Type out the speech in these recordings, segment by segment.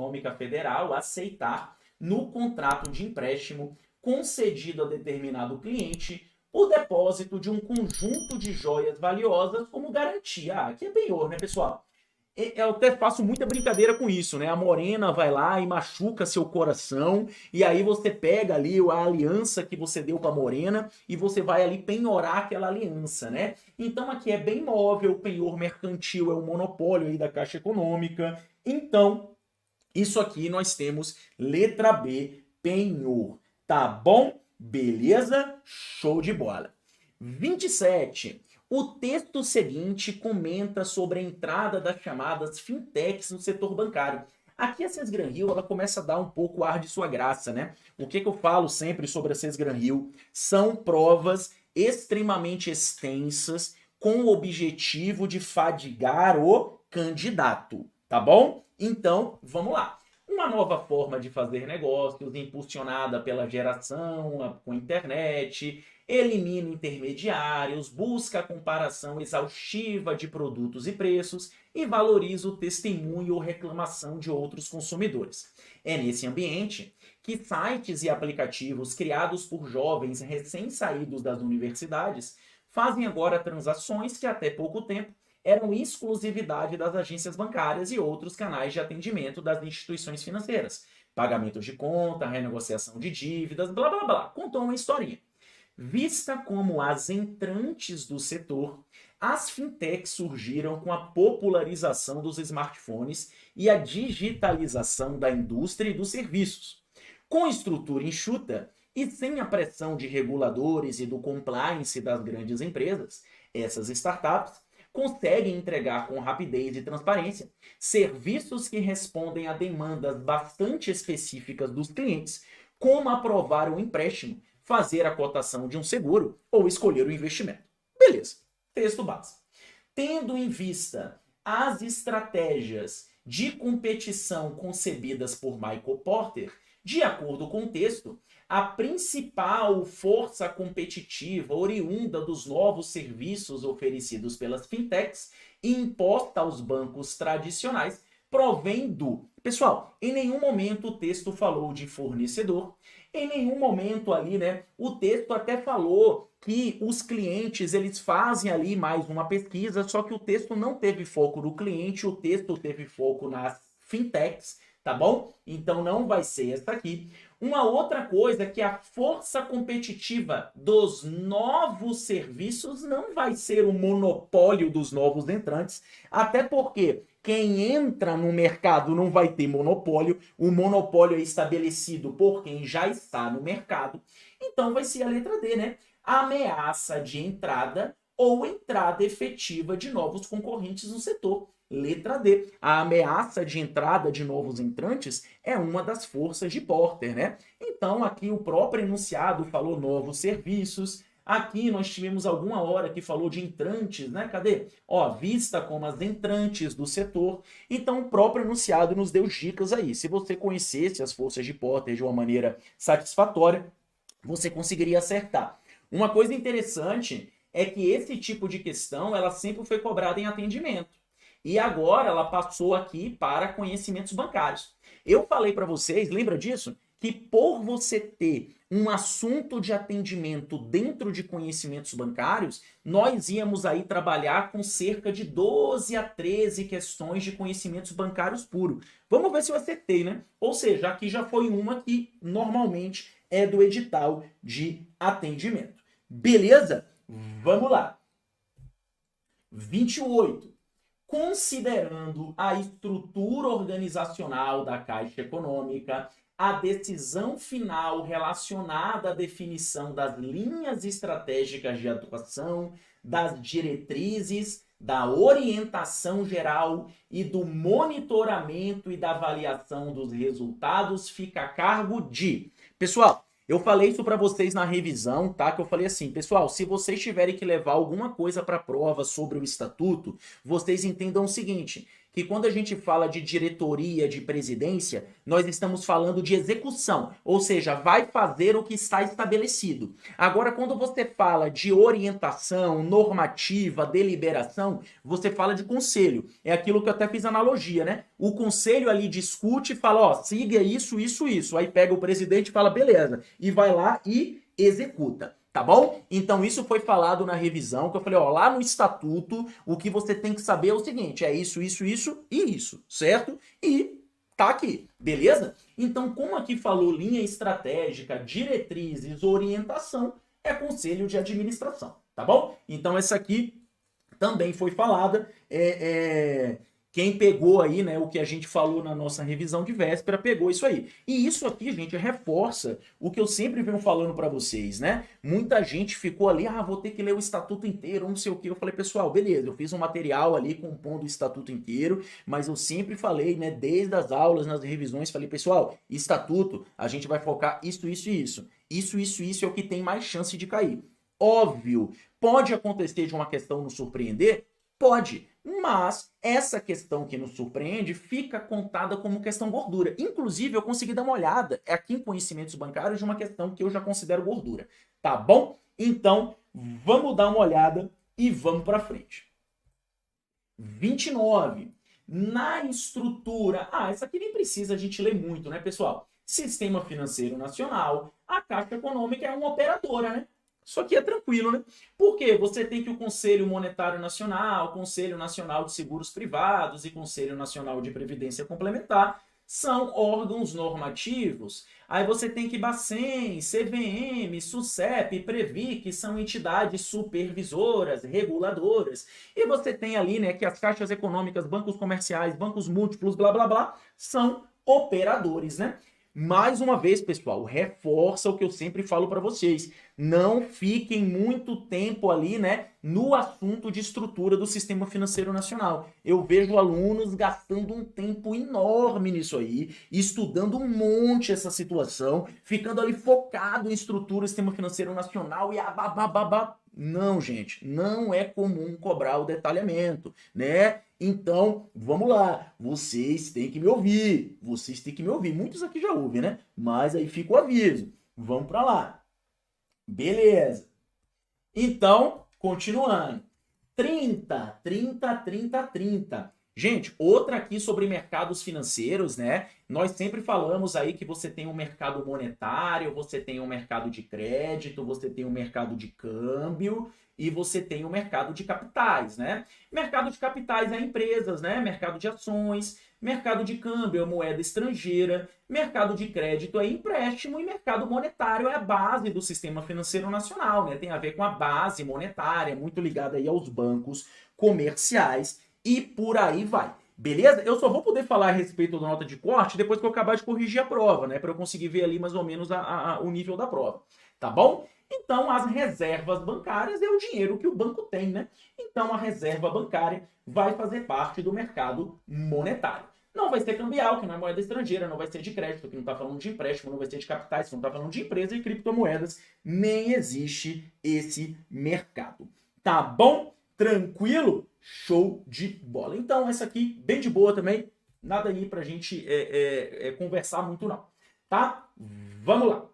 Econômica Federal aceitar, no contrato de empréstimo concedido a determinado cliente, o depósito de um conjunto de joias valiosas como garantia. Ah, aqui é penhor, né, pessoal? Eu até faço muita brincadeira com isso, né? A morena vai lá e machuca seu coração, e aí você pega ali a aliança que você deu pra morena e você vai ali penhorar aquela aliança, né? Então aqui é bem móvel, o penhor mercantil é o monopólio aí da Caixa Econômica. Então, isso aqui nós temos letra B, penhor. Tá bom? Beleza? Show de bola. 27. O texto seguinte comenta sobre a entrada das chamadas fintechs no setor bancário. Aqui a Sesgran Hill ela começa a dar um pouco o ar de sua graça, né? O que eu falo sempre sobre a Sesgran Hill são provas extremamente extensas com o objetivo de fadigar o candidato, tá bom? Então, vamos lá. Uma nova forma de fazer negócios, impulsionada pela geração com internet, elimina intermediários, busca a comparação exaustiva de produtos e preços e valoriza o testemunho ou reclamação de outros consumidores. É nesse ambiente que sites e aplicativos criados por jovens recém-saídos das universidades fazem agora transações que até pouco tempo eram exclusividade das agências bancárias e outros canais de atendimento das instituições financeiras. Pagamentos de conta, renegociação de dívidas, blá blá blá. Contou uma historinha. Vista como as entrantes do setor, as fintechs surgiram com a popularização dos smartphones e a digitalização da indústria e dos serviços. Com estrutura enxuta e sem a pressão de reguladores e do compliance das grandes empresas, essas startups conseguem entregar com rapidez e transparência serviços que respondem a demandas bastante específicas dos clientes, como aprovar um empréstimo, fazer a cotação de um seguro ou escolher o investimento. Beleza, texto base. Tendo em vista as estratégias de competição concebidas por Michael Porter, de acordo com o texto, a principal força competitiva oriunda dos novos serviços oferecidos pelas fintechs e imposta aos bancos tradicionais provém do... Pessoal, em nenhum momento o texto falou de fornecedor, em nenhum momento ali, né, o texto até falou que os clientes, eles fazem ali mais uma pesquisa, só que o texto não teve foco no cliente, o texto teve foco nas fintechs, tá bom? Então não vai ser essa aqui. Uma outra coisa é que a força competitiva dos novos serviços não vai ser o monopólio dos novos entrantes, até porque quem entra no mercado não vai ter monopólio, o monopólio é estabelecido por quem já está no mercado, então vai ser a letra D, né? Ameaça de entrada ou entrada efetiva de novos concorrentes no setor. Letra D. A ameaça de entrada de novos entrantes é uma das forças de Porter, né? Então, aqui o próprio enunciado falou novos serviços. Aqui nós tivemos alguma hora que falou de entrantes, né? Cadê? Ó, vista como as entrantes do setor. Então, o próprio enunciado nos deu dicas aí. Se você conhecesse as forças de Porter de uma maneira satisfatória, você conseguiria acertar. Uma coisa interessante é que esse tipo de questão, ela sempre foi cobrada em atendimento. E agora ela passou aqui para conhecimentos bancários. Eu falei para vocês, lembra disso? Que por você ter um assunto de atendimento dentro de conhecimentos bancários, nós íamos aí trabalhar com cerca de 12 a 13 questões de conhecimentos bancários puro. Vamos ver se eu acertei, né? Ou seja, aqui já foi uma que normalmente é do edital de atendimento. Beleza? Vamos lá. 28. Considerando a estrutura organizacional da Caixa Econômica, a decisão final relacionada à definição das linhas estratégicas de atuação, das diretrizes, da orientação geral e do monitoramento e da avaliação dos resultados fica a cargo de... Pessoal, eu falei isso para vocês na revisão, tá? Que eu falei assim, pessoal, se vocês tiverem que levar alguma coisa para a prova sobre o estatuto, vocês entendam o seguinte, que quando a gente fala de diretoria de presidência, nós estamos falando de execução, ou seja, vai fazer o que está estabelecido. Agora, quando você fala de orientação, normativa, deliberação, você fala de conselho. É aquilo que eu até fiz analogia, né? O conselho ali discute e fala, ó, siga isso, isso, isso. Aí pega o presidente e fala, beleza, e vai lá e executa. Tá bom? Então isso foi falado na revisão, que eu falei, ó, lá no estatuto, o que você tem que saber é o seguinte, é isso, isso, isso e isso, certo? E tá aqui, beleza? Então, como aqui falou linha estratégica, diretrizes, orientação, é conselho de administração, tá bom? Então essa aqui também foi falada, quem pegou aí, né, o que a gente falou na nossa revisão de véspera, pegou isso aí. E isso aqui, gente, reforça o que eu sempre venho falando para vocês, né? Muita gente ficou ali, vou ter que ler o estatuto inteiro, não sei o quê. Eu falei, pessoal, beleza, eu fiz um material ali compondo o estatuto inteiro, mas eu sempre falei, né, desde as aulas, nas revisões, falei, pessoal, estatuto, a gente vai focar isso, isso e isso. Isso é o que tem mais chance de cair. Óbvio, pode acontecer de uma questão nos surpreender? Pode, mas essa questão que nos surpreende fica contada como questão gordura. Inclusive, eu consegui dar uma olhada aqui em conhecimentos bancários de uma questão que eu já considero gordura. Tá bom? Então, vamos dar uma olhada e vamos para frente. 29. Na estrutura... essa aqui nem precisa a gente ler muito, né, pessoal? Sistema Financeiro Nacional, a Caixa Econômica é uma operadora, né? Isso aqui é tranquilo, né? Porque você tem que o Conselho Monetário Nacional, Conselho Nacional de Seguros Privados e Conselho Nacional de Previdência Complementar são órgãos normativos. Aí você tem que Bacen, CVM, SUSEP, Previ, que são entidades supervisoras, reguladoras. E você tem ali, né, que as caixas econômicas, bancos comerciais, bancos múltiplos, blá, blá, blá, são operadores, né? Mais uma vez, pessoal, reforça o que eu sempre falo para vocês. Não fiquem muito tempo ali, né, no assunto de estrutura do Sistema Financeiro Nacional. Eu vejo alunos gastando um tempo enorme nisso aí, estudando um monte essa situação, ficando ali focado em estrutura do Sistema Financeiro Nacional e babá. Não, gente, não é comum cobrar o detalhamento, né? Então, vamos lá, vocês têm que me ouvir, muitos aqui já ouvem, né? Mas aí fica o aviso, vamos para lá. Beleza. Então, continuando. 30. Gente, outra aqui sobre mercados financeiros, né? Nós sempre falamos aí que você tem um mercado monetário, você tem um mercado de crédito, você tem um mercado de câmbio e você tem um mercado de capitais, né? Mercado de capitais é empresas, né? Mercado de ações, mercado de câmbio é moeda estrangeira, mercado de crédito é empréstimo e mercado monetário é a base do sistema financeiro nacional, né? Tem a ver com a base monetária, muito ligada aí aos bancos comerciais e por aí vai. Beleza? Eu só vou poder falar a respeito da nota de corte depois que eu acabar de corrigir a prova, né? Para eu conseguir ver ali mais ou menos o nível da prova. Tá bom? Então, as reservas bancárias é o dinheiro que o banco tem, né? Então, a reserva bancária vai fazer parte do mercado monetário. Não vai ser cambial, que não é moeda estrangeira, não vai ser de crédito, que não está falando de empréstimo, não vai ser de capitais, que não está falando de empresa e criptomoedas. Nem existe esse mercado. Tá bom? Tranquilo? Show de bola. Então, essa aqui, bem de boa também. Nada aí pra gente conversar muito, não. Tá? Vamos lá.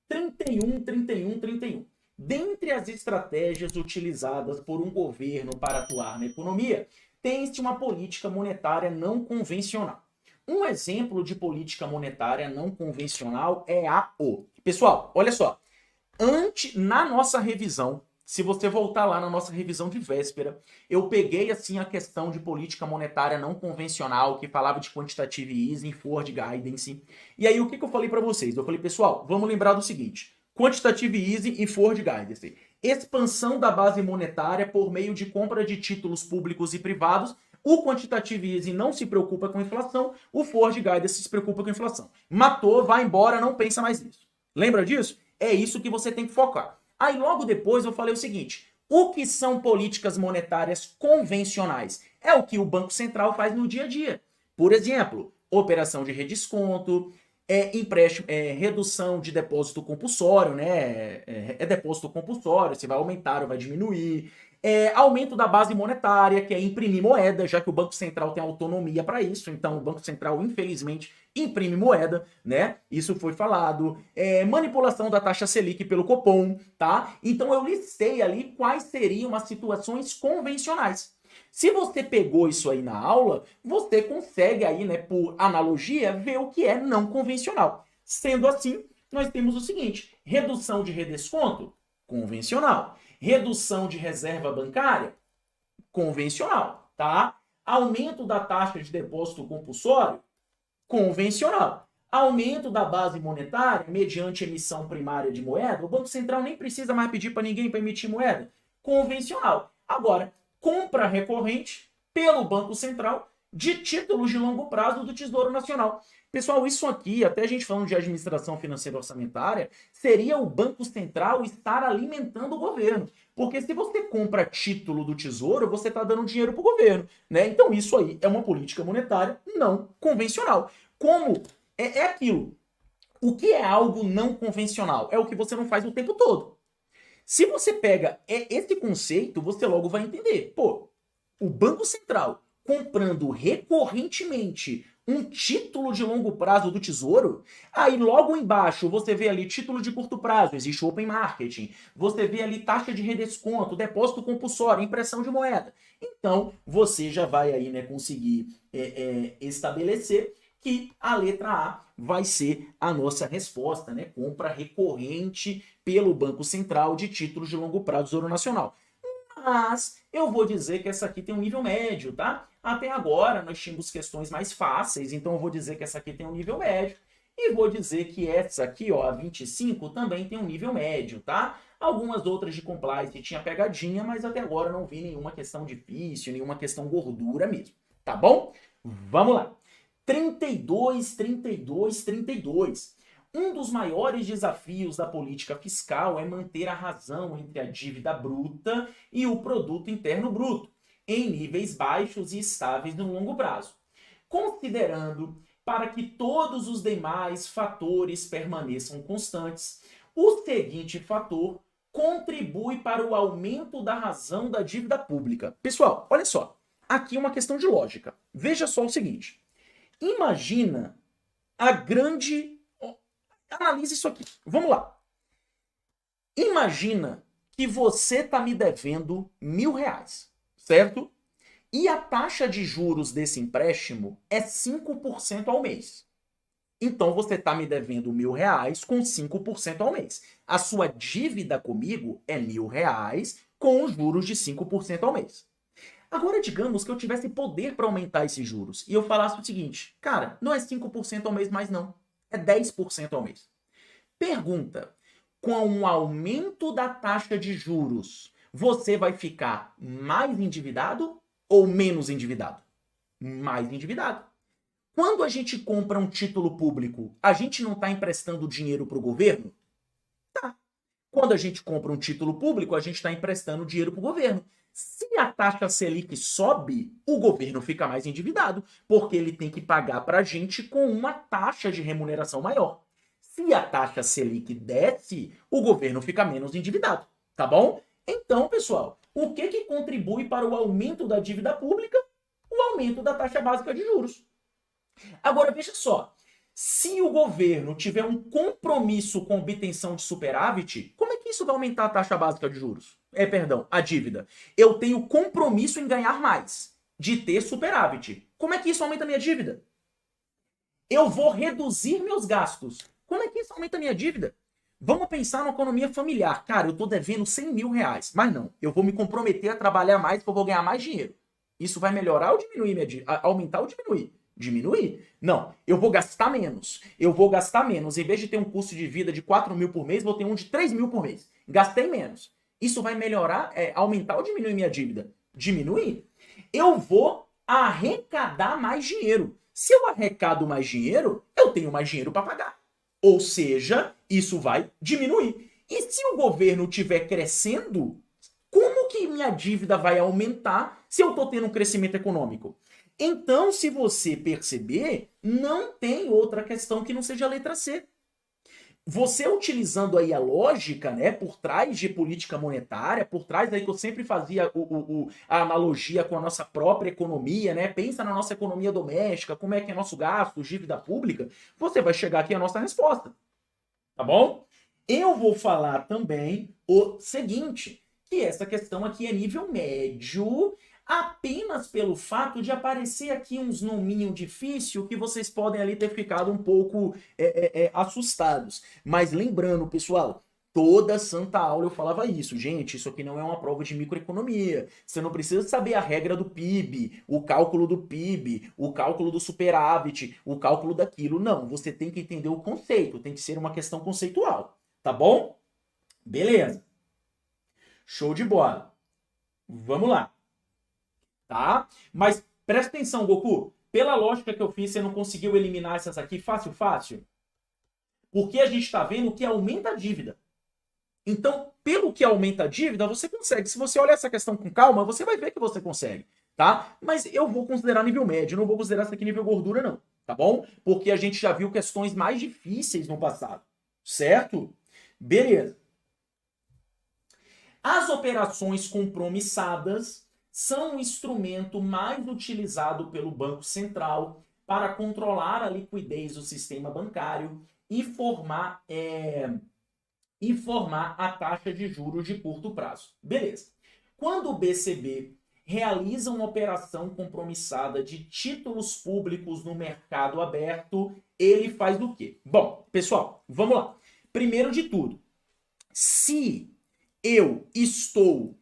31. Dentre as estratégias utilizadas por um governo para atuar na economia, tem-se uma política monetária não convencional. Um exemplo de política monetária não convencional é a O. Pessoal, olha só. Na nossa revisão, se você voltar lá na nossa revisão de véspera, eu peguei assim a questão de política monetária não convencional, que falava de quantitative easing, forward guidance. E aí o que eu falei para vocês? Eu falei, pessoal, vamos lembrar do seguinte: quantitative easing e forward guidance. Expansão da base monetária por meio de compra de títulos públicos e privados. O quantitative easing não se preocupa com inflação, o forward guidance se preocupa com inflação. Matou, vai embora, não pensa mais nisso. Lembra disso? É isso que você tem que focar. Aí logo depois eu falei o seguinte: o que são políticas monetárias convencionais? É o que o Banco Central faz no dia a dia. Por exemplo, operação de redesconto, empréstimo, redução de depósito compulsório, né? É depósito compulsório, se vai aumentar ou vai diminuir. Aumento da base monetária, que é imprimir moeda, já que o Banco Central tem autonomia para isso, então o Banco Central, infelizmente, imprime moeda, né? Isso foi falado. Manipulação da taxa Selic pelo Copom, tá? Então eu listei ali quais seriam as situações convencionais. Se você pegou isso aí na aula, você consegue aí, né, por analogia, ver o que é não convencional. Sendo assim, nós temos o seguinte: redução de redesconto, convencional. Redução de reserva bancária, convencional, tá? Aumento da taxa de depósito compulsório, convencional. Aumento da base monetária mediante emissão primária de moeda, o Banco Central nem precisa mais pedir para ninguém para emitir moeda, convencional. Agora, compra recorrente pelo Banco Central de títulos de longo prazo do Tesouro Nacional. Pessoal, isso aqui, até a gente falando de administração financeira orçamentária, seria o Banco Central estar alimentando o governo. Porque se você compra título do Tesouro, você está dando dinheiro para o governo, né? Então isso aí é uma política monetária não convencional. Como é aquilo? O que é algo não convencional? É o que você não faz o tempo todo. Se você pega esse conceito, você logo vai entender. Pô, o Banco Central comprando recorrentemente um título de longo prazo do Tesouro, aí logo embaixo você vê ali título de curto prazo, existe o Open Marketing, você vê ali taxa de redesconto, depósito compulsório, impressão de moeda. Então, você já vai aí, né, conseguir estabelecer que a letra A vai ser a nossa resposta, né? Compra recorrente pelo Banco Central de títulos de longo prazo do Tesouro Nacional. Mas eu vou dizer que essa aqui tem um nível médio, tá? Até agora nós tínhamos questões mais fáceis, então eu vou dizer que essa aqui tem um nível médio. E vou dizer que essa aqui, ó, a 25, também tem um nível médio, tá? Algumas outras de compliance tinha pegadinha, mas até agora não vi nenhuma questão difícil, nenhuma questão gordura mesmo, tá bom? Vamos lá. 32, 32, 32. Um dos maiores desafios da política fiscal é manter a razão entre a dívida bruta e o produto interno bruto, em níveis baixos e estáveis no longo prazo, considerando para que todos os demais fatores permaneçam constantes. O seguinte fator contribui para o aumento da razão da dívida pública. Pessoal, olha só, aqui é uma questão de lógica. Veja só o seguinte. Imagina a grande... Analise isso aqui. Vamos lá. Imagina que você está me devendo R$1.000, certo? E a taxa de juros desse empréstimo é 5% ao mês. Então você está me devendo R$1.000 com 5% ao mês. A sua dívida comigo é R$1.000 com os juros de 5% ao mês. Agora, digamos que eu tivesse poder para aumentar esses juros e eu falasse o seguinte: cara, não é 5% ao mês mais não, é 10% ao mês. Pergunta: com o aumento da taxa de juros, você vai ficar mais endividado ou menos endividado? Mais endividado. Quando a gente compra um título público, a gente não está emprestando dinheiro para o governo? Tá. Quando a gente compra um título público, a gente está emprestando dinheiro para o governo. Se a taxa Selic sobe, o governo fica mais endividado, porque ele tem que pagar para a gente com uma taxa de remuneração maior. Se a taxa Selic desce, o governo fica menos endividado, tá bom? Então, pessoal, o que contribui para o aumento da dívida pública? O aumento da taxa básica de juros. Agora, veja só, se o governo tiver um compromisso com obtenção de superávit, como é que isso vai aumentar a taxa básica de juros? A dívida. Eu tenho compromisso em ganhar mais, de ter superávit. Como é que isso aumenta a minha dívida? Eu vou reduzir meus gastos. Como é que isso aumenta a minha dívida? Vamos pensar na economia familiar. Cara, eu estou devendo R$100.000, mas não. Eu vou me comprometer a trabalhar mais porque eu vou ganhar mais dinheiro. Isso vai melhorar ou diminuir minha dívida? Aumentar ou diminuir? Diminuir? Não. Eu vou gastar menos. Eu vou gastar menos. Em vez de ter um custo de vida de 4.000 por mês, vou ter um de 3.000 por mês. Gastei menos. Isso vai melhorar, aumentar ou diminuir minha dívida? Diminuir. Eu vou arrecadar mais dinheiro. Se eu arrecado mais dinheiro, eu tenho mais dinheiro para pagar. Ou seja, isso vai diminuir. E se o governo estiver crescendo, como que minha dívida vai aumentar se eu estou tendo um crescimento econômico? Então, se você perceber, não tem outra questão que não seja a letra C. você utilizando aí a lógica, né, por trás de política monetária, por trás aí que eu sempre fazia a analogia com a nossa própria economia, né, pensa na nossa economia doméstica, como é que é nosso gasto, dívida pública, você vai chegar aqui a nossa resposta, tá bom? Eu vou falar também o seguinte, que essa questão aqui é nível médio, apenas pelo fato de aparecer aqui uns nominho difícil que vocês podem ali ter ficado um pouco assustados. Mas lembrando, pessoal, toda santa aula eu falava isso. Gente, isso aqui não é uma prova de microeconomia. Você não precisa saber a regra do PIB, o cálculo do PIB, o cálculo do superávit, o cálculo daquilo. Não, você tem que entender o conceito, tem que ser uma questão conceitual. Tá bom? Beleza. Show de bola. Vamos lá. Tá? Mas presta atenção, Goku. Pela lógica que eu fiz, você não conseguiu eliminar essas aqui fácil, fácil? Porque a gente está vendo que aumenta a dívida. Então, pelo que aumenta a dívida, você consegue. Se você olhar essa questão com calma, você vai ver que você consegue, tá? Mas eu vou considerar nível médio, não vou considerar essa aqui nível gordura, não, tá bom? Porque a gente já viu questões mais difíceis no passado, certo? Beleza. As operações compromissadas são o instrumento mais utilizado pelo Banco Central para controlar a liquidez do sistema bancário e formar a taxa de juros de curto prazo. Beleza. Quando o BCB realiza uma operação compromissada de títulos públicos no mercado aberto, ele faz o quê? Bom, pessoal, vamos lá. Primeiro de tudo, se eu estou,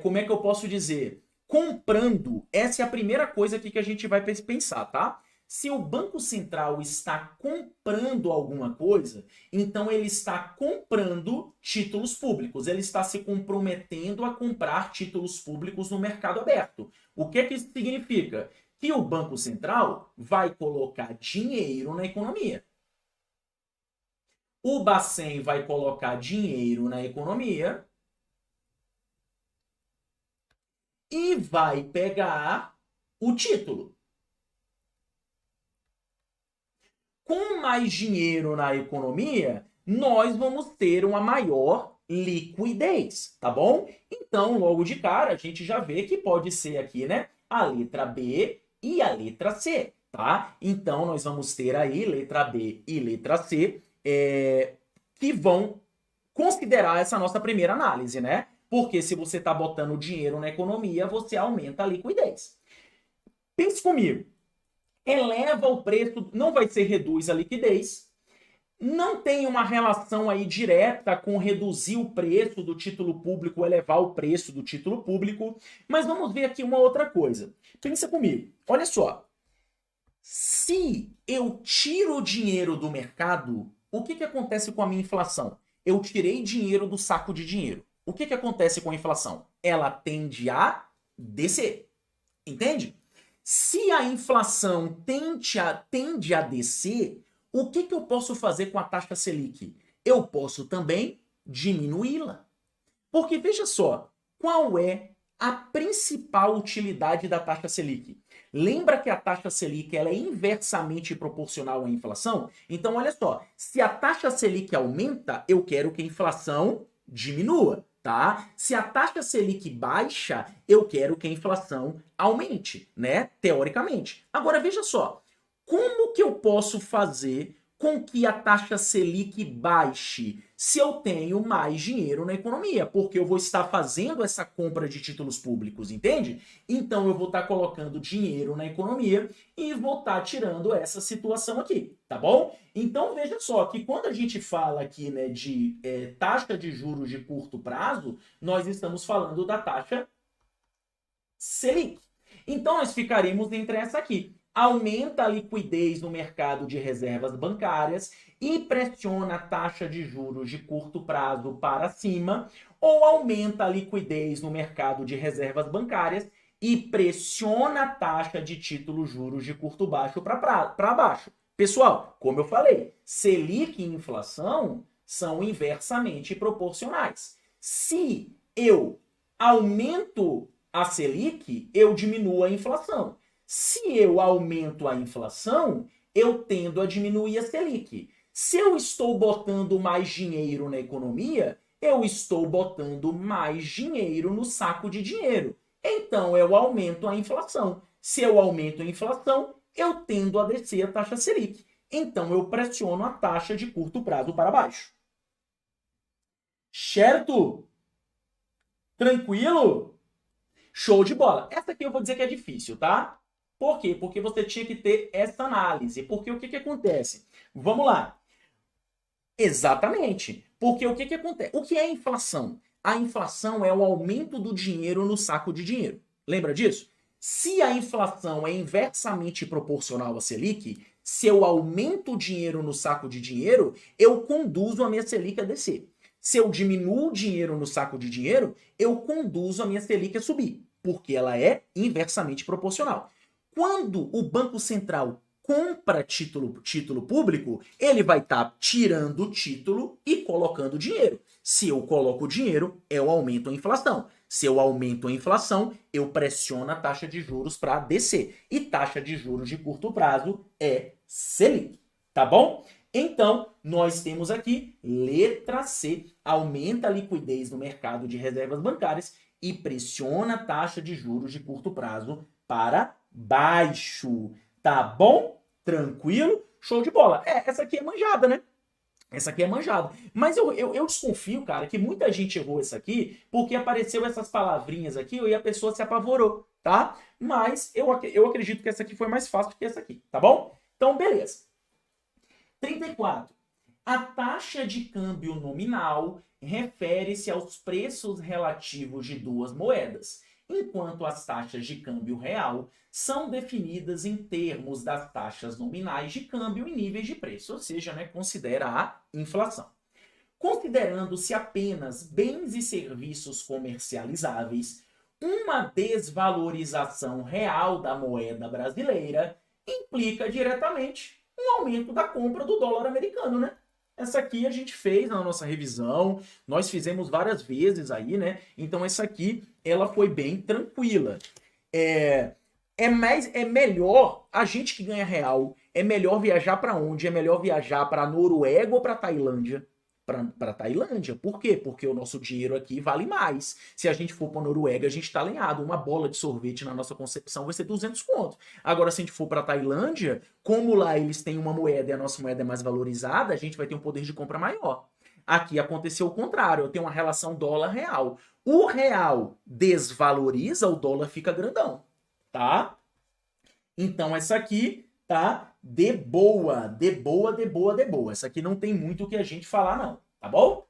como é que eu posso dizer, comprando, essa é a primeira coisa aqui que a gente vai pensar, tá? Se o Banco Central está comprando alguma coisa, então ele está comprando títulos públicos, ele está se comprometendo a comprar títulos públicos no mercado aberto. O que isso significa? Que o Banco Central vai colocar dinheiro na economia. O Bacen vai colocar dinheiro na economia e vai pegar o título. Com mais dinheiro na economia, nós vamos ter uma maior liquidez, tá bom? Então, logo de cara, a gente já vê que pode ser aqui, né, a letra B e a letra C, tá? Então, nós vamos ter aí letra B e letra C que vão considerar essa nossa primeira análise, né? Porque se você está botando dinheiro na economia, você aumenta a liquidez. Pense comigo. Eleva o preço, não vai ser reduz a liquidez, não tem uma relação aí direta com reduzir o preço do título público, elevar o preço do título público, mas vamos ver aqui uma outra coisa. Pensa comigo, olha só, se eu tiro o dinheiro do mercado, o que acontece com a minha inflação? Eu tirei dinheiro do saco de dinheiro. O que acontece com a inflação? Ela tende a descer, entende? Se a inflação tende a descer, o que eu posso fazer com a taxa Selic? Eu posso também diminuí-la. Porque veja só, qual é a principal utilidade da taxa Selic? Lembra que a taxa Selic ela é inversamente proporcional à inflação? Então, olha só, se a taxa Selic aumenta, eu quero que a inflação diminua. Tá? Se a taxa Selic baixa, eu quero que a inflação aumente, né? Teoricamente. Agora, veja só, como que eu posso fazer com que a taxa Selic baixe se eu tenho mais dinheiro na economia? Porque eu vou estar fazendo essa compra de títulos públicos, entende? Então, eu vou estar colocando dinheiro na economia e vou estar tirando essa situação aqui, tá bom? Então, veja só que quando a gente fala aqui, né, de taxa de juros de curto prazo, nós estamos falando da taxa Selic. Então, nós ficaríamos entre essa aqui. Aumenta a liquidez no mercado de reservas bancárias e pressiona a taxa de juros de curto prazo para cima, ou aumenta a liquidez no mercado de reservas bancárias e pressiona a taxa de títulos juros de curto baixo para baixo. Pessoal, como eu falei, Selic e inflação são inversamente proporcionais. Se eu aumento a Selic, eu diminuo a inflação. Se eu aumento a inflação, eu tendo a diminuir a Selic. Se eu estou botando mais dinheiro na economia, eu estou botando mais dinheiro no saco de dinheiro. Então, eu aumento a inflação. Se eu aumento a inflação, eu tendo a descer a taxa Selic. Então, eu pressiono a taxa de curto prazo para baixo. Certo? Tranquilo? Show de bola. Essa aqui eu vou dizer que é difícil, tá? Por quê? Porque você tinha que ter essa análise. Porque o que acontece? Vamos lá. Exatamente. Porque o que acontece? O que é inflação? A inflação é o aumento do dinheiro no saco de dinheiro. Lembra disso? Se a inflação é inversamente proporcional à Selic, se eu aumento o dinheiro no saco de dinheiro, eu conduzo a minha Selic a descer. Se eu diminuo o dinheiro no saco de dinheiro, eu conduzo a minha Selic a subir, porque ela é inversamente proporcional. Quando o Banco Central compra título público, ele vai estar tirando o título e colocando dinheiro. Se eu coloco dinheiro, eu aumento a inflação. Se eu aumento a inflação, eu pressiono a taxa de juros para descer. E taxa de juros de curto prazo é Selic, tá bom? Então, nós temos aqui letra C, aumenta a liquidez no mercado de reservas bancárias e pressiona a taxa de juros de curto prazo para baixo. Tá bom? Tranquilo? Show de bola. Essa aqui é manjada, né? Essa aqui é manjada. Mas eu desconfio, cara, que muita gente errou essa aqui porque apareceu essas palavrinhas aqui e a pessoa se apavorou, tá? Mas eu acredito que essa aqui foi mais fácil que essa aqui, tá bom? Então, beleza. 34. A taxa de câmbio nominal refere-se aos preços relativos de duas moedas, enquanto as taxas de câmbio real são definidas em termos das taxas nominais de câmbio e níveis de preço, ou seja, né, considera a inflação. Considerando-se apenas bens e serviços comercializáveis, uma desvalorização real da moeda brasileira implica diretamente um aumento da compra do dólar americano, né? Essa aqui a gente fez na nossa revisão, nós fizemos várias vezes aí, né? Então essa aqui, ela foi bem tranquila. É melhor, a gente que ganha real, é melhor viajar para onde? É melhor viajar para Noruega ou para Tailândia? Para Tailândia. Por quê? Porque o nosso dinheiro aqui vale mais. Se a gente for para Noruega, a gente está alinhado. Uma bola de sorvete na nossa concepção vai ser 200 conto. Agora, se a gente for para Tailândia, como lá eles têm uma moeda e a nossa moeda é mais valorizada, a gente vai ter um poder de compra maior. Aqui aconteceu o contrário. Eu tenho uma relação dólar-real. O real desvaloriza, o dólar fica grandão. Tá? Então, essa aqui tá de boa, de boa, de boa, de boa. Essa aqui não tem muito o que a gente falar, não. Tá bom?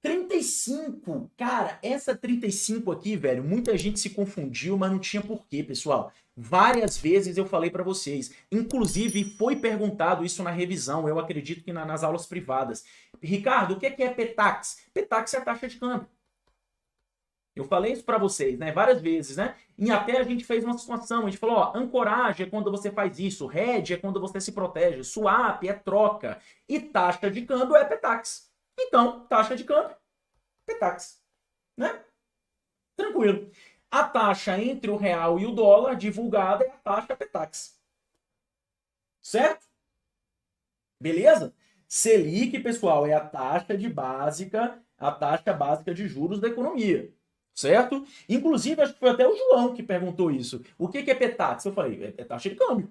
35. Cara, essa 35 aqui, velho, muita gente se confundiu, mas não tinha porquê, pessoal. Várias vezes eu falei para vocês. Inclusive, foi perguntado isso na revisão, eu acredito que nas aulas privadas. Ricardo, o que é PETAX? PETAX é a taxa de câmbio. Eu falei isso para vocês, né, várias vezes, né? E até a gente fez uma situação, a gente falou, ó, ancoragem é quando você faz isso, hedge é quando você se protege, swap é troca e taxa de câmbio é PETAX. Então, taxa de câmbio, PETAX, né? Tranquilo. A taxa entre o real e o dólar divulgada é a taxa PETAX. Certo? Beleza? Selic, pessoal, é a taxa básica de juros da economia. Certo? Inclusive, acho que foi até o João que perguntou isso. O que é PETAX? Eu falei, é taxa de câmbio.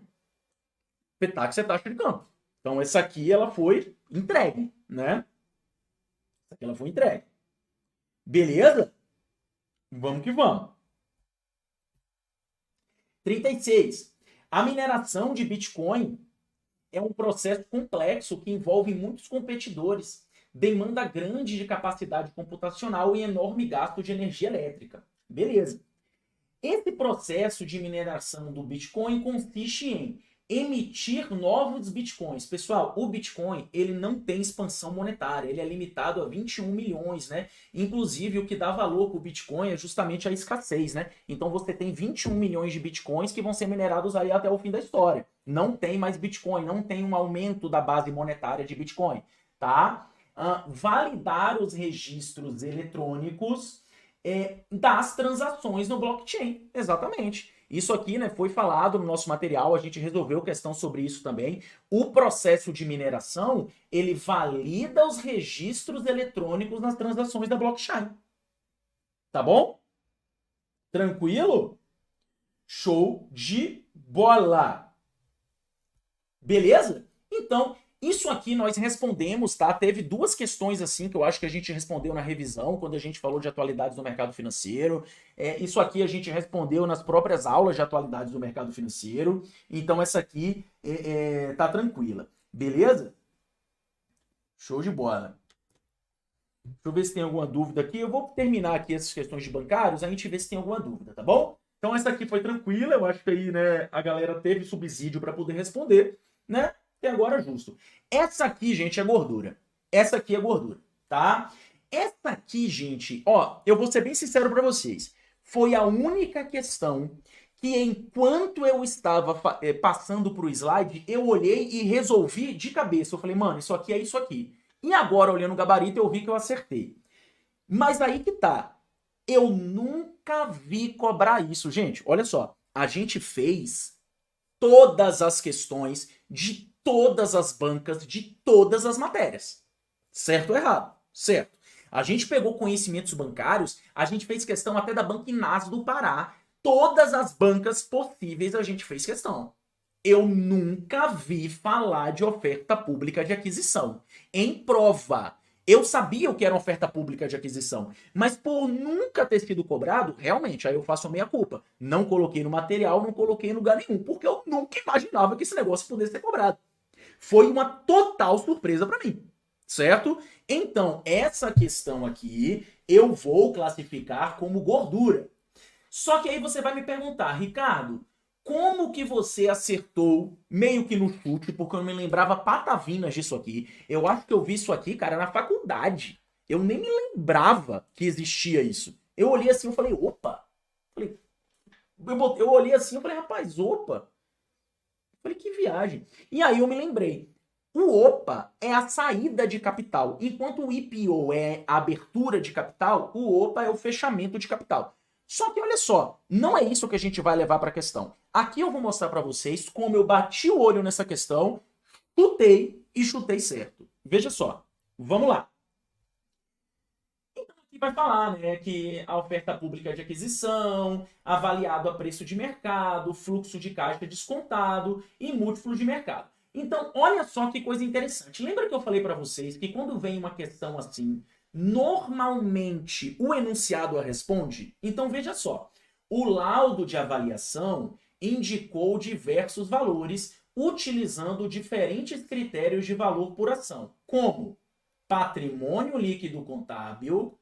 PETAX é taxa de câmbio. Então, essa aqui, ela foi entregue, né? Essa aqui, ela foi entregue. Beleza? Vamos que vamos. 36. A mineração de Bitcoin é um processo complexo que envolve muitos competidores, demanda grande de capacidade computacional e enorme gasto de energia elétrica. Beleza. Esse processo de mineração do Bitcoin consiste em emitir novos Bitcoins. Pessoal, o Bitcoin, ele não tem expansão monetária, ele é limitado a 21 milhões, né? Inclusive, o que dá valor para o Bitcoin é justamente a escassez, né? Então, você tem 21 milhões de Bitcoins que vão ser minerados aí até o fim da história. Não tem mais Bitcoin, não tem um aumento da base monetária de Bitcoin, tá? Validar os registros eletrônicos das transações no blockchain, exatamente. Isso aqui, né, foi falado no nosso material, a gente resolveu questão sobre isso também. O processo de mineração, ele valida os registros eletrônicos nas transações da blockchain. Tá bom? Tranquilo? Show de bola! Beleza? Então, isso aqui nós respondemos, tá? Teve duas questões assim que eu acho que a gente respondeu na revisão, quando a gente falou de atualidades do mercado financeiro. Isso aqui a gente respondeu nas próprias aulas de atualidades do mercado financeiro. Então, essa aqui tá tranquila. Beleza? Show de bola. Deixa eu ver se tem alguma dúvida aqui. Eu vou terminar aqui essas questões de bancários, a gente vê se tem alguma dúvida, tá bom? Então essa aqui foi tranquila, eu acho que aí, né, a galera teve subsídio para poder responder, né? E agora justo. Essa aqui, gente, é gordura. Essa aqui é gordura, tá? Essa aqui, gente, ó, eu vou ser bem sincero para vocês. Foi a única questão que enquanto eu estava passando pro slide, eu olhei e resolvi de cabeça. Eu falei, mano, isso aqui é isso aqui. E agora, olhando o gabarito, eu vi que eu acertei. Mas aí que tá. Eu nunca vi cobrar isso. Gente, olha só. A gente fez todas as questões de todas as bancas, de todas as matérias. Certo ou errado? Certo. A gente pegou conhecimentos bancários, a gente fez questão até da Banca Inácio do Pará. Todas as bancas possíveis a gente fez questão. Eu nunca vi falar de oferta pública de aquisição. Em prova, eu sabia o que era oferta pública de aquisição, mas por nunca ter sido cobrado, realmente, aí eu faço a meia culpa. Não coloquei no material, não coloquei em lugar nenhum, porque eu nunca imaginava que esse negócio pudesse ser cobrado. Foi uma total surpresa para mim, certo? Então, essa questão aqui eu vou classificar como gordura. Só que aí você vai me perguntar, Ricardo, como que você acertou meio que no chute, porque eu não me lembrava patavinas disso aqui. Eu acho que eu vi isso aqui, cara, na faculdade. Eu nem me lembrava que existia isso. Eu olhei assim, eu falei, opa. Eu olhei assim, eu falei, rapaz, opa. Eu falei, que viagem. E aí eu me lembrei. O OPA é a saída de capital, enquanto o IPO é a abertura de capital, o OPA é o fechamento de capital. Só que olha só, não é isso que a gente vai levar para a questão. Aqui eu vou mostrar para vocês como eu bati o olho nessa questão, chutei e chutei certo. Veja só, vamos lá. Então aqui vai falar, né, que a oferta pública de aquisição, avaliado a preço de mercado, fluxo de caixa descontado e múltiplo de mercado. Então, olha só que coisa interessante. Lembra que eu falei para vocês que quando vem uma questão assim, normalmente o enunciado a responde? Então veja só, o laudo de avaliação indicou diversos valores utilizando diferentes critérios de valor por ação, como patrimônio líquido contábil,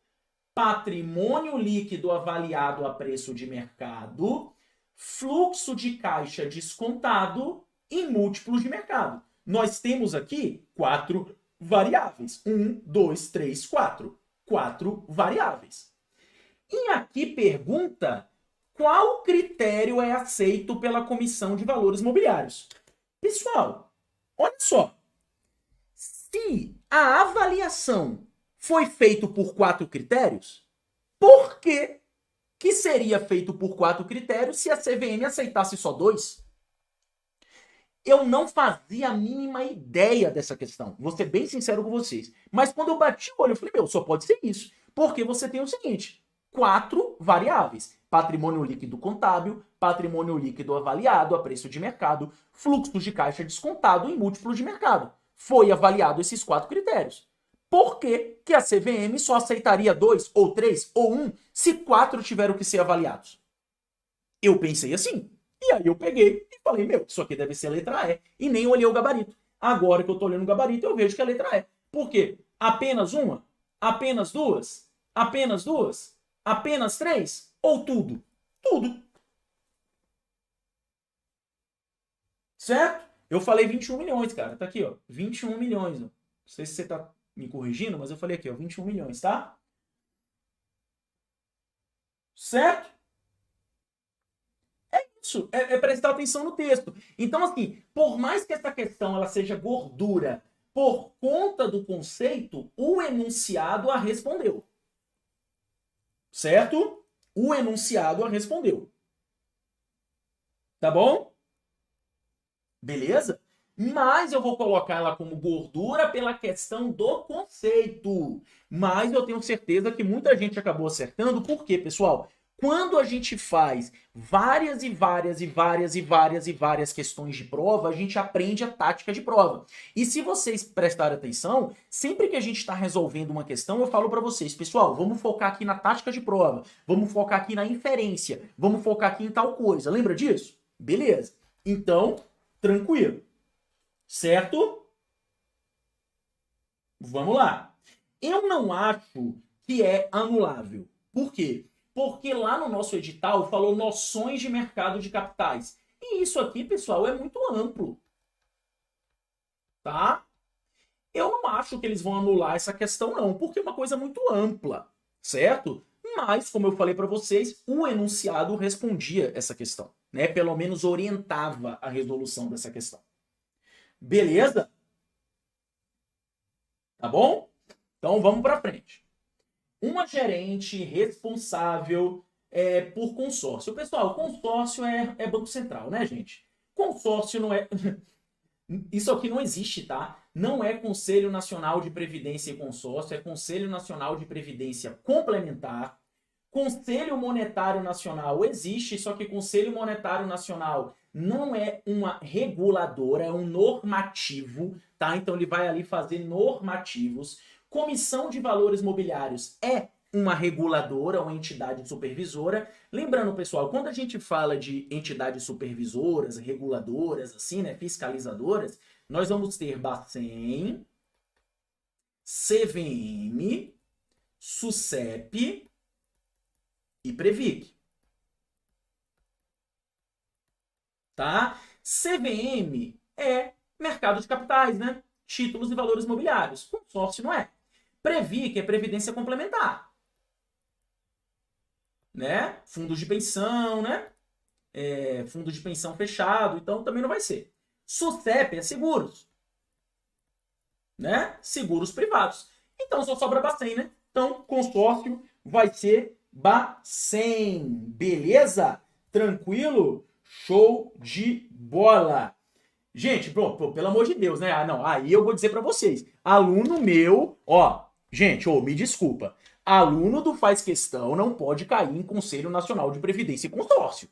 patrimônio líquido avaliado a preço de mercado, fluxo de caixa descontado e múltiplos de mercado. Nós temos aqui 4 variáveis. 1, 2, 3, 4. 4 variáveis. E aqui pergunta qual critério é aceito pela Comissão de Valores Mobiliários. Pessoal, olha só. Se a avaliação foi feita por 4 critérios, por que seria feito por 4 critérios se a CVM aceitasse só 2? Eu não fazia a mínima ideia dessa questão. Vou ser bem sincero com vocês. Mas quando eu bati o olho, eu falei, meu, só pode ser isso. Porque você tem o seguinte, 4 variáveis. Patrimônio líquido contábil, patrimônio líquido avaliado a preço de mercado, fluxo de caixa descontado e múltiplo de mercado. Foi avaliado esses 4 critérios. Por que a CVM só aceitaria 2, ou 3, ou 1, se 4 tiveram que ser avaliados? Eu pensei assim. E aí eu peguei e falei, meu, isso aqui deve ser a letra E. E nem olhei o gabarito. Agora que eu tô olhando o gabarito, eu vejo que é a letra E. Por quê? Apenas uma? Apenas duas? Apenas duas? Apenas 3? Ou tudo? Tudo. Certo? Eu falei 21 milhões, cara. Tá aqui, ó. 21 milhões. Ó. Não sei se você tá me corrigindo, mas eu falei aqui, ó. 21 milhões, tá? Certo? Isso, prestar atenção no texto. Então, assim, por mais que essa questão ela seja gordura, por conta do conceito, o enunciado a respondeu. Certo? O enunciado a respondeu. Tá bom? Beleza? Mas eu vou colocar ela como gordura pela questão do conceito. Mas eu tenho certeza que muita gente acabou acertando. Por quê, pessoal? Quando a gente faz várias e várias e várias e várias e várias questões de prova, a gente aprende a tática de prova. E se vocês prestarem atenção, sempre que a gente está resolvendo uma questão, eu falo para vocês, pessoal, vamos focar aqui na tática de prova, vamos focar aqui na inferência, vamos focar aqui em tal coisa. Lembra disso? Beleza. Então, tranquilo. Certo? Vamos lá. Eu não acho que é anulável. Por quê? Porque lá no nosso edital falou noções de mercado de capitais. E isso aqui, pessoal, é muito amplo. Tá? Eu não acho que eles vão anular essa questão, não, porque é uma coisa muito ampla. Certo? Mas, como eu falei para vocês, o enunciado respondia essa questão. Né? Pelo menos orientava a resolução dessa questão. Beleza? Tá bom? Então vamos para frente. Uma gerente responsável por consórcio. Pessoal, consórcio é Banco Central, né, gente? Consórcio não é... Isso aqui não existe, tá? Não é Conselho Nacional de Previdência e Consórcio, é Conselho Nacional de Previdência Complementar. Conselho Monetário Nacional existe, só que Conselho Monetário Nacional não é uma reguladora, é um normativo, tá? Então ele vai ali fazer normativos. Comissão de Valores Mobiliários é uma reguladora, uma entidade supervisora. Lembrando, pessoal, quando a gente fala de entidades supervisoras, reguladoras, assim, né, fiscalizadoras, nós vamos ter Bacen, CVM, SUSEP e Previc. Tá? CVM é mercado de capitais, né? Títulos e valores imobiliários. Consórcio não é. Previc é previdência complementar. Né? Fundos de pensão, né? Fundo de pensão fechado, então também não vai ser. SUSEP é seguros. Né? Seguros privados. Então só sobra Bacen, né? Então consórcio vai ser Bacen. Beleza? Tranquilo? Show de bola. Gente, pelo amor de Deus, né? Ah, não, aí eu vou dizer para vocês. Aluno meu, ó, gente, me desculpa. Aluno do Faz Questão não pode cair em Conselho Nacional de Previdência e Consórcio.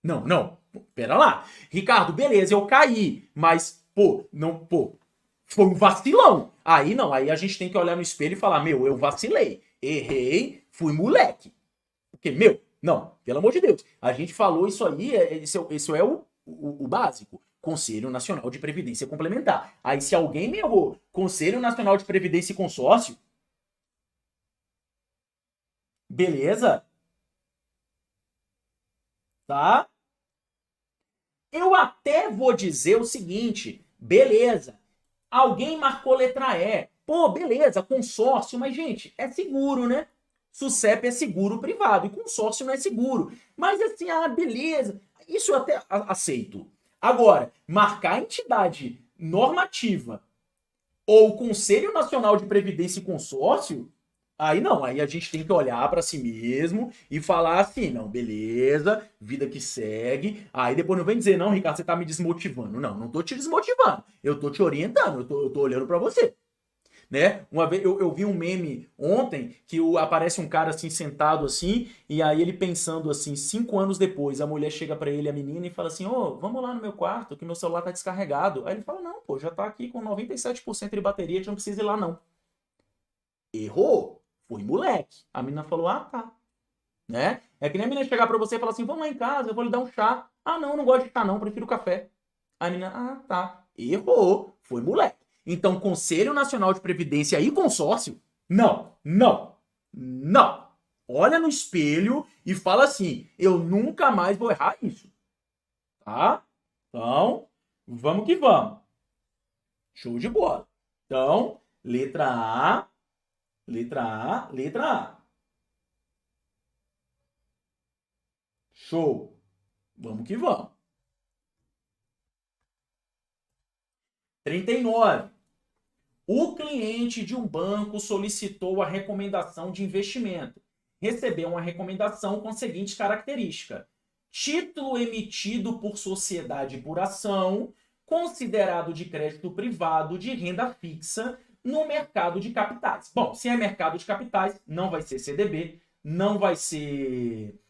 Não, pera lá. Ricardo, beleza, eu caí, mas, foi um vacilão. Aí não, aí a gente tem que olhar no espelho e falar, meu, eu vacilei, errei, fui moleque. Porque, não, pelo amor de Deus. A gente falou isso aí, isso é o básico. Conselho Nacional de Previdência Complementar. Aí se alguém me errou, Conselho Nacional de Previdência e Consórcio, beleza? Tá? Eu até vou dizer o seguinte, beleza, alguém marcou letra E, pô, beleza, consórcio, mas gente, é seguro, né? SUSEP é seguro privado e consórcio não é seguro. Mas assim, beleza, isso eu até aceito. Agora, marcar entidade normativa ou Conselho Nacional de Previdência e Consórcio, aí não, aí a gente tem que olhar para si mesmo e falar assim, não, beleza, vida que segue. Aí depois não vem dizer, não, Ricardo, você tá me desmotivando. Não tô te desmotivando, eu tô te orientando, eu tô olhando para você. Né? Uma vez eu vi um meme ontem que aparece um cara assim sentado assim e aí ele pensando assim, 5 anos depois, a mulher chega pra ele, a menina, e fala assim, vamos lá no meu quarto que meu celular tá descarregado. Aí ele fala, não, pô, já tá aqui com 97% de bateria, a gente não precisa ir lá não. Errou, foi moleque. A menina falou, tá. Né? É que nem a menina chegar pra você e falar assim, vamos lá em casa, eu vou lhe dar um chá. Não gosto de chá não, prefiro café. A menina, tá. Errou, foi moleque. Então, Conselho Nacional de Previdência e Consórcio, não. Olha no espelho e fala assim, eu nunca mais vou errar isso. Tá? Então, vamos que vamos. Show de bola. Então, letra A, letra A, letra A. Show. Vamos que vamos. 39. O cliente de um banco solicitou a recomendação de investimento. Recebeu uma recomendação com a seguinte característica. título emitido por sociedade por ação, considerado de crédito privado de renda fixa no mercado de capitais. Bom, se é mercado de capitais, não vai ser CDB, não vai ser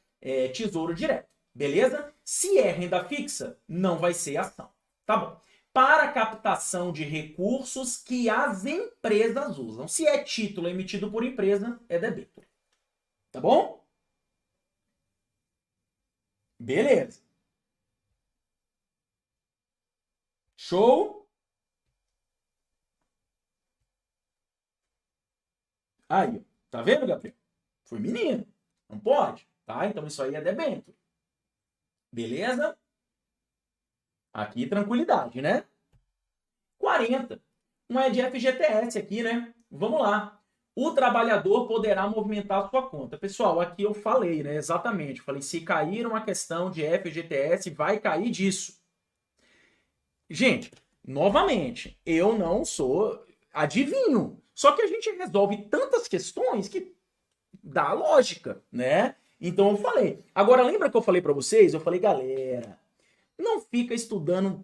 tesouro direto, beleza? Se é renda fixa, não vai ser ação, tá bom? Para captação de recursos que as empresas usam. Se é título emitido por empresa, é debênture. Tá bom? Beleza. Show? Aí, tá vendo, Gabriel? Foi menino. Não pode, tá? Então isso aí é debênture. Beleza? Aqui, tranquilidade, né? 40. Um é de FGTS aqui, né? Vamos lá. O trabalhador poderá movimentar a sua conta. Pessoal, aqui eu falei, né? Exatamente. Eu falei, se cair uma questão de FGTS, vai cair disso. Gente, novamente, eu não sou adivinho. Só que a gente resolve tantas questões que dá lógica, né? Então eu falei. Agora, lembra que eu falei para vocês? Eu falei, galera, não fica estudando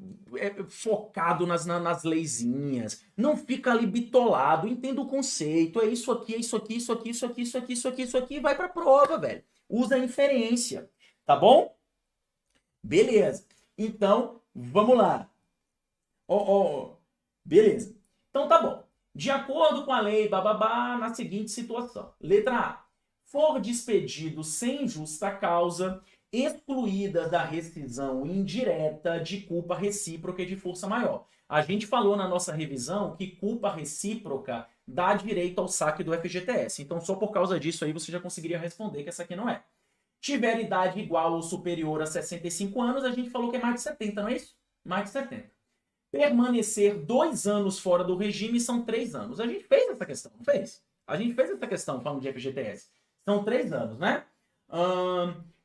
focado nas leizinhas. Não fica ali bitolado. Entenda o conceito. É isso aqui, é isso aqui, isso aqui, isso aqui, isso aqui, isso aqui, isso aqui. E vai pra prova, velho. Usa a inferência. Tá bom? Beleza. Então, vamos lá. Beleza. Então tá bom. De acordo com a lei, bababá, na seguinte situação. Letra A. For despedido sem justa causa, excluída da rescisão indireta de culpa recíproca e de força maior. A gente falou na nossa revisão que culpa recíproca dá direito ao saque do FGTS. Então, só por causa disso aí, você já conseguiria responder que essa aqui não é. Tiver idade igual ou superior a 65 anos, a gente falou que é mais de 70, não é isso? Mais de 70. Permanecer 2 anos fora do regime são 3 anos. A gente fez essa questão, não fez? A gente fez essa questão falando de FGTS. São 3 anos, né?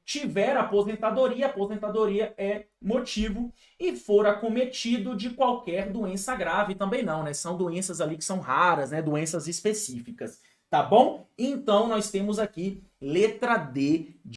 Tiver aposentadoria é motivo, e for acometido de qualquer doença grave, também não, né? São doenças ali que são raras, né? Doenças específicas, tá bom? Então, nós temos aqui letra D